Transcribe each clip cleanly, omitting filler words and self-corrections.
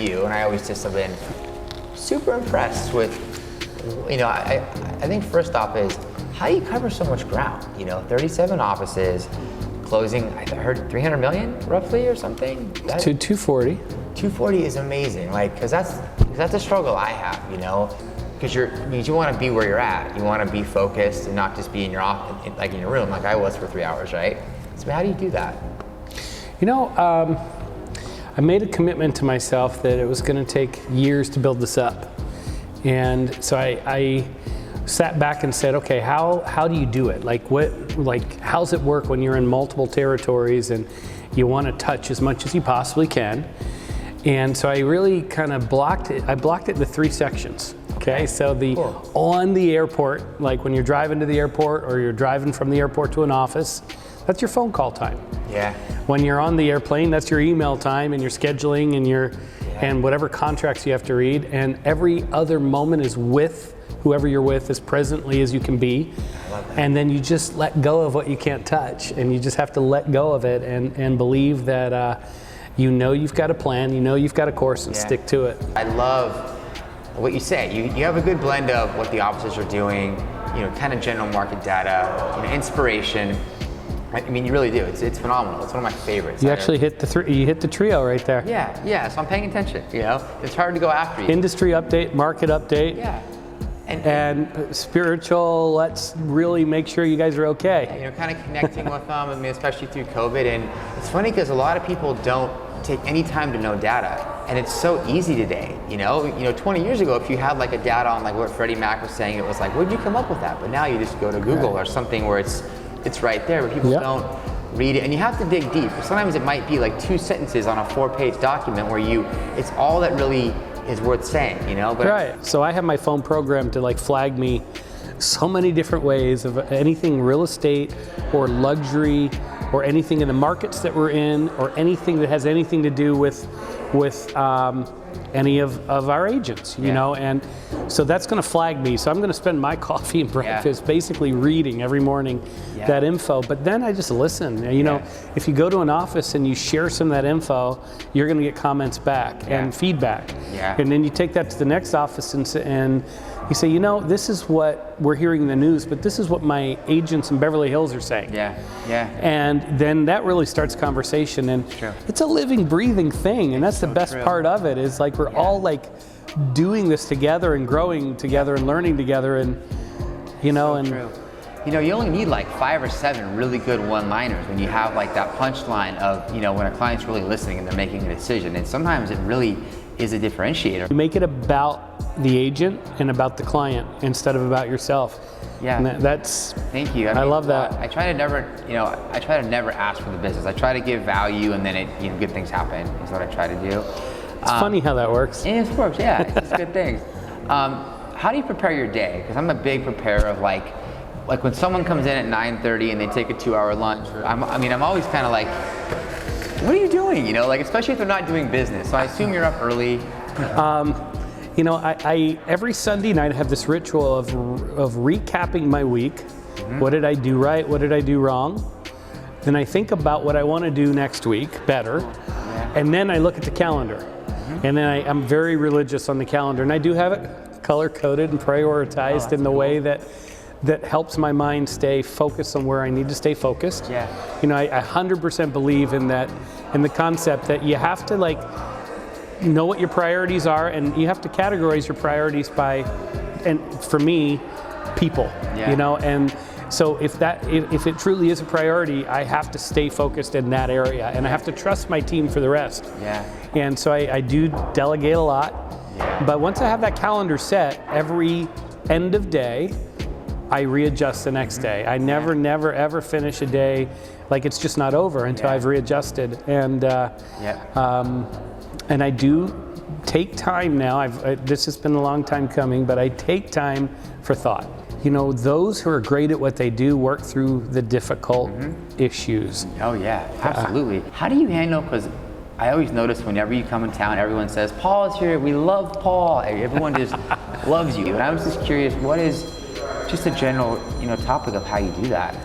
you, and I always just have been super impressed with, I think first off is how you cover so much ground. 37 offices, closing, I heard 300 million roughly or something. To 240. 240 is amazing, because that's a struggle I have, because you want to be where you're at. You want to be focused and not just be in your office, like in your room, like I was for 3 hours, right? So how do you do that? I made a commitment to myself that it was going to take years to build this up, and so I sat back and said, okay, how do you do it? How's it work when you're in multiple territories and you want to touch as much as you possibly can? And so I really kind of blocked it. I blocked it into 3 sections. Okay, so Cool. On the airport, like when you're driving to the airport or you're driving from the airport to an office, that's your phone call time. Yeah. When you're on the airplane, that's your email time and your scheduling and and whatever contracts you have to read. And every other moment is with whoever you're with as presently as you can be. I love that. And then you just let go of what you can't touch, and you just have to let go of it and believe that you've got a plan, you've got a course, and stick to it. I love what you say. You have a good blend of what the offices are doing, kind of general market data, inspiration. I mean, you really do. It's phenomenal. It's one of my favorites. You actually hit the trio right there. Yeah. So I'm paying attention. It's hard to go after you. Industry update, market update. Yeah. And spiritual, let's really make sure you guys are okay. Kind of connecting with them, especially through COVID. And it's funny because a lot of people don't take any time to know data. And it's so easy today, 20 years ago, if you had like a data on like what Freddie Mac was saying, it was like, where'd you come up with that? But now you just go to Google or something where it's right there, but people don't read it. And you have to dig deep. Sometimes it might be like 2 sentences on a 4-page document where it's all that really is worth saying, But right. So I have my phone programmed to flag me so many different ways of anything real estate or luxury or anything in the markets that we're in or anything that has anything to do with any of our agents, and so that's going to flag me. So I'm going to spend my coffee and breakfast basically reading every morning that info, but then I just listen. If you go to an office and you share some of that info, you're going to get comments back and feedback. And then you take that to the next office and you say, this is what we're hearing in the news, but this is what my agents in Beverly Hills are saying. And then that really starts conversation, and it's a living, breathing thing, and that's the best part of it, is we're all doing this together and growing together and learning together, and you only need 5 or 7 really good one-liners when you have that punchline of when a client's really listening and they're making a decision, and sometimes it really is a differentiator. You make it about the agent and about the client instead of about yourself. And that's thank you. I love that. I try to never ask for the business. I try to give value, and then good things happen is what I try to do. It's funny how that works. It works, it's good things. How do you prepare your day? Because I'm a big preparer of like when someone comes in at 9:30 and they take a 2-hour lunch. I'm always kind of like, what are you doing? Especially if they're not doing business. So I assume you're up early. I every Sunday night I have this ritual of recapping my week. What did I do right? What did I do wrong? Then I think about what I want to do next week better, and then I look at the calendar. And then I'm very religious on the calendar, and I do have it color-coded and prioritized in the way that helps my mind stay focused on where I need to stay focused. I 100% believe in that, in the concept that you have to know what your priorities are, and you have to categorize your priorities by, and for me, people. And so if it truly is a priority, I have to stay focused in that area, and I have to trust my team for the rest. And so I do delegate a lot, but once I have that calendar set, every end of day, I readjust the next day. I never ever finish a day it's just not over until I've readjusted. And and I do take time now. This has been a long time coming, but I take time for thought. Those who are great at what they do work through the difficult issues. Oh yeah, absolutely. How do you handle, because I always notice whenever you come in town, everyone says, Paul is here, we love Paul. Everyone just loves you. And I was just curious, what is just a general topic of how you do that?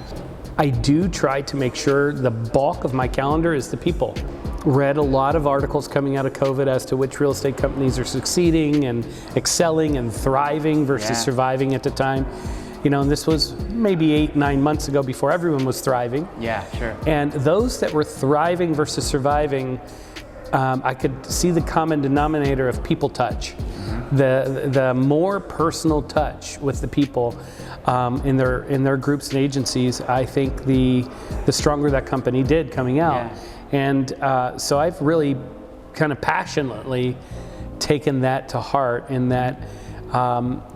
I do try to make sure the bulk of my calendar is the people. read a lot of articles coming out of COVID as to which real estate companies are succeeding and excelling and thriving versus surviving at the time. You know, and this was maybe 8-9 months ago before everyone was thriving. Yeah, sure. And those that were thriving versus surviving, I could see the common denominator of people touch. The more personal touch with the people in their groups and agencies, I think the stronger that company did coming out. Yeah. And so I've really kind of passionately taken that to heart, in that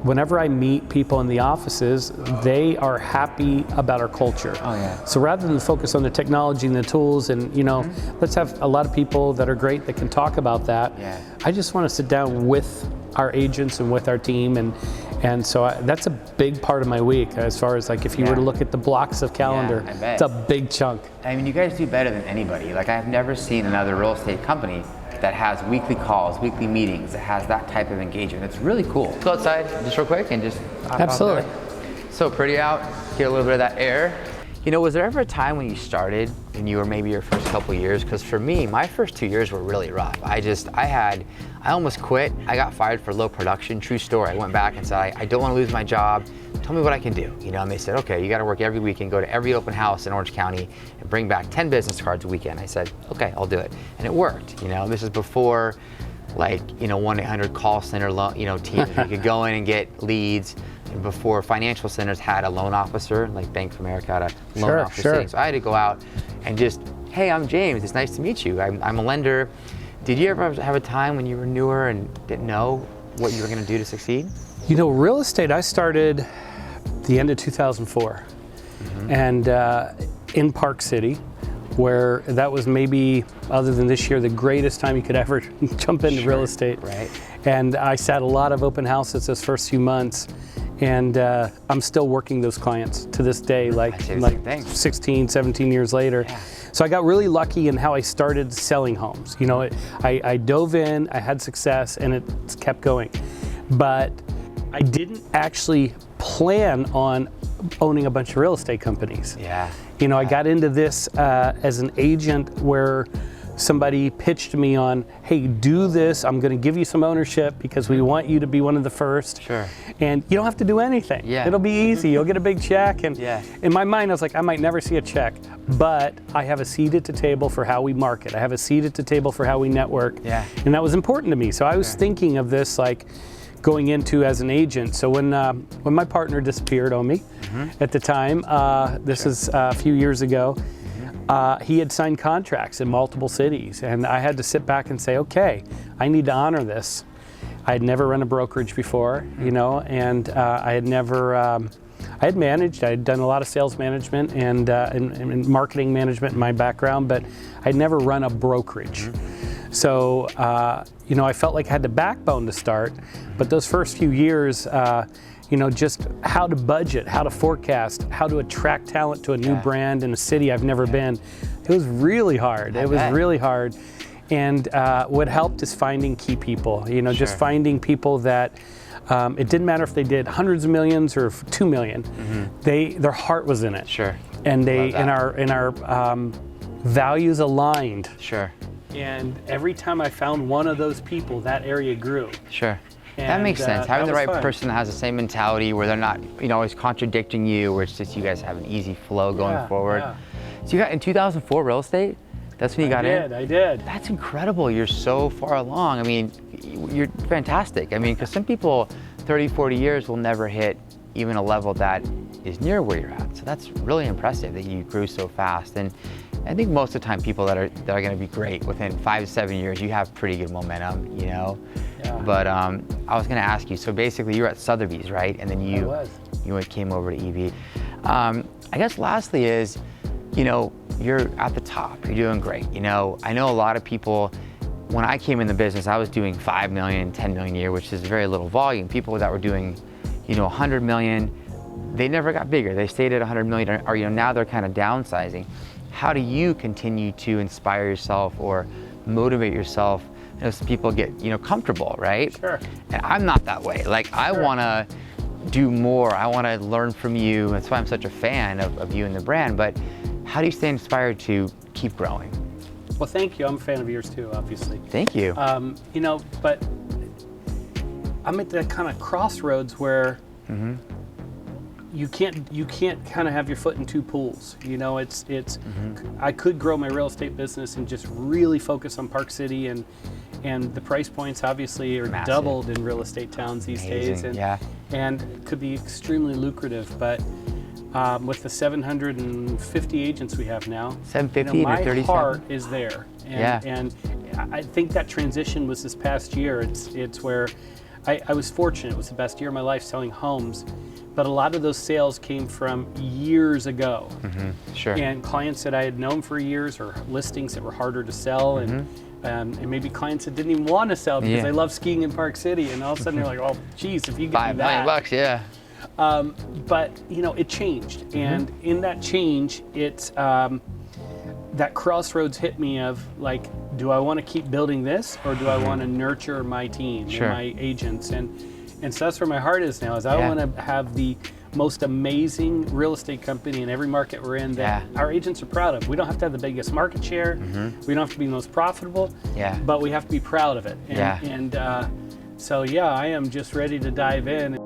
whenever I meet people in the offices, they are happy about our culture. Oh, yeah. So rather than focus on the technology and the tools and, you know, let's have a lot of people that are great that can talk about that. Yeah. I just want to sit down with our agents and with our team, and so that's a big part of my week, as far as like if you were to look at the blocks of calendar. I bet. It's a big chunk. I mean, you guys do better than anybody. Like, I've never seen another real estate company that has weekly calls, weekly meetings, that has that type of engagement. It's really cool. Let's go outside just real quick and just hop Absolutely. out there. So pretty out, get a little bit of that air. You know, was there ever a time when you started, when you were maybe your first couple of years? Because for me, my first 2 years were really rough. I almost quit. I got fired for low production, true story. I went back and said, I don't want to lose my job. Tell me what I can do. You know, and they said, okay, you got to work every weekend, go to every open house in Orange County and bring back 10 business cards a weekend. I said, okay, I'll do it. And it worked. You know, this is before, like, you know, 1-800 call center, teams where you could go in and get leads. And before financial centers had a loan officer, like Bank of America had a loan officer sitting. So I had to go out and just, hey, I'm James, it's nice to meet you. I'm a lender. Did you ever have a time when you were newer and didn't know what you were going to do to succeed? You know, real estate, I started the end of 2004, and in Park City, where that was maybe, other than this year, the greatest time you could ever jump into real estate. Right. And I sat a lot of open houses those first few months, and I'm still working those clients to this day, like 16, 17 years later. Yeah. So I got really lucky in how I started selling homes. You know, I dove in, I had success, and it kept going. But I didn't actually plan on owning a bunch of real estate companies. Yeah. You know, I got into this as an agent where somebody pitched me on, hey, do this, I'm going to give you some ownership because we want you to be one of the first. Sure. And you don't have to do anything. Yeah. It'll be easy. You'll get a big check. And Yeah. in my mind, I was like, I might never see a check, but I have a seat at the table for how we market. I have a seat at the table for how we network. Yeah. And that was important to me. So I was thinking of this like going into as an agent. So when my partner disappeared on me at the time, this is a few years ago, he had signed contracts in multiple cities, and I had to sit back and say, okay, I need to honor this. I had never run a brokerage before, you know, and I had never, I had managed, I had done a lot of sales management and marketing management in my background, but I'd never run a brokerage. So, you know, I felt like I had the backbone to start, but those first few years, you know, just how to budget, how to forecast, how to attract talent to a new brand in a city I've never been. It was really hard. It was really hard. And what helped is finding key people, you know, just finding people that it didn't matter if they did hundreds of millions or 2 million. Their heart was in it. Sure. And they, in our values aligned. Sure. And every time I found one of those people, that area grew. Sure. That And, makes sense. Having that the was right fun. person that has the same mentality, where they're not, you know, always contradicting you, where it's just you guys have an easy flow going forward. Yeah. So you got in 2004 real estate? That's when you got in? I did. That's incredible. You're so far along. I mean, you're fantastic. I mean, because some people, 30, 40 years will never hit even a level that is near where you're at. So that's really impressive that you grew so fast. And I think most of the time people that are going to be great within 5 to 7 years, you have pretty good momentum, you know. Yeah. But I was going to ask you. So basically, you were at Sotheby's, right? And then you came over to EV. I guess lastly is, you know, you're at the top. You're doing great. You know, I know a lot of people. When I came in the business, I was doing 5 million, 10 million a year, which is very little volume. People that were doing, you know, 100 million, they never got bigger. They stayed at 100 million, or you know, now they're kind of downsizing. How do you continue to inspire yourself or motivate yourself? You know, some people get, you know, comfortable, right? Sure. And I'm not that way. Like, I want to do more. I want to learn from you. That's why I'm such a fan of you and the brand. But how do you stay inspired to keep growing? Well, thank you. I'm a fan of yours too, obviously. Thank you. You know, but I'm at that kind of crossroads where you can't kind of have your foot in two pools. You know, it's I could grow my real estate business and just really focus on Park City, and the price points obviously are Massive. doubled in real estate towns these days, and and could be extremely lucrative. But with the 750 agents we have now, 750 my to 37. heart is there, and I think that transition was this past year. It's where I was fortunate. It was the best year of my life selling homes, but a lot of those sales came from years ago. Sure. And clients that I had known for years, or listings that were harder to sell, and maybe clients that didn't even want to sell because they love skiing in Park City, and all of a sudden you're like, oh, geez, if you get $5 me that. million, yeah. But you know, it changed, and in that change, it's that crossroads hit me of like, do I want to keep building this, or do I want to nurture my team and my agents? And so that's where my heart is now. Is I want to have the most amazing real estate company in every market we're in that our agents are proud of. We don't have to have the biggest market share. We don't have to be the most profitable. But we have to be proud of it. And so yeah, I am just ready to dive in.